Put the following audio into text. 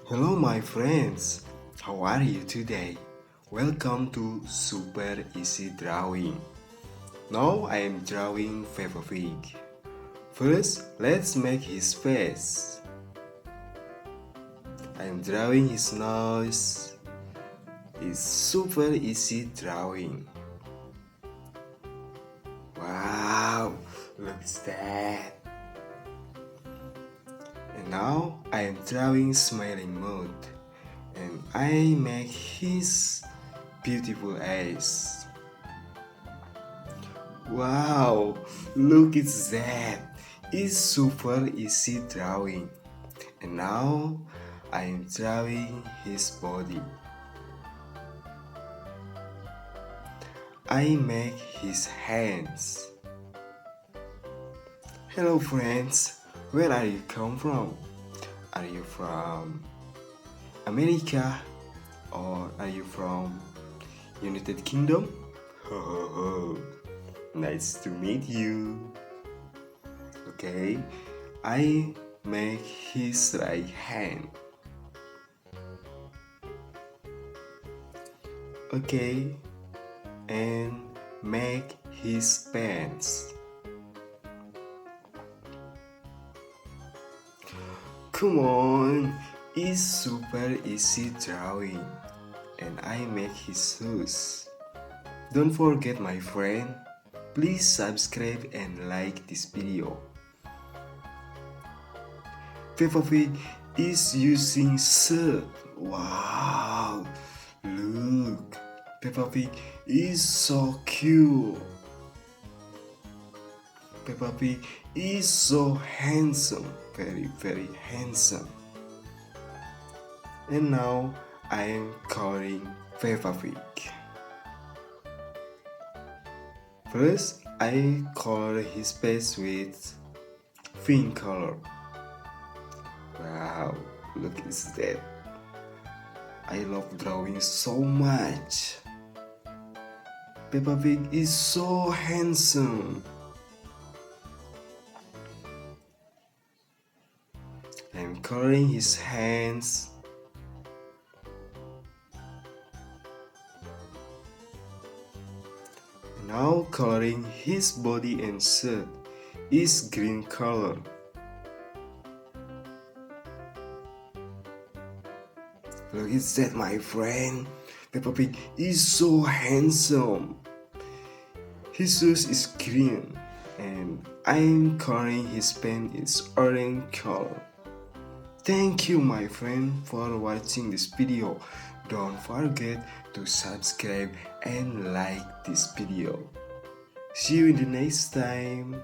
Hello my friends, how are you today? Welcome to Super Easy Drawing. Now I am drawing Peppa Pig. First, let's make his face. I am drawing his nose. It's super easy drawing. Wow, look at that. And now I am drawing smiling mood. And I make his beautiful eyes. Wow, look at that. It's super easy drawing. And now I am drawing his body. I make his hands. Hello friends, where are you come from? Are you from America or are you from United Kingdom? Ho ho ho. Nice to meet you. Okay, I make his right hand. Okay, and make his pants. Come on, it's super easy drawing. And I make his shoes. Don't forget my friend, please subscribe and like this video. Peppa Pig is using shirt. Wow, look, Peppa Pig is so cute. Peppa Pig is so handsome, very handsome. And now I am coloring Peppa Pig. First, I color his face with pink color. Wow, look at that. I love drawing so much. Peppa Pig is so handsome. I'm coloring his hands. Now coloring his body and shirt is green color. Look at that my friend. Peppa Pig is so handsome. His shoes is green and I'm coloring his pants is orange color. Thank you my friend for watching this video. Don't forget to subscribe and like this video. See you in the next time.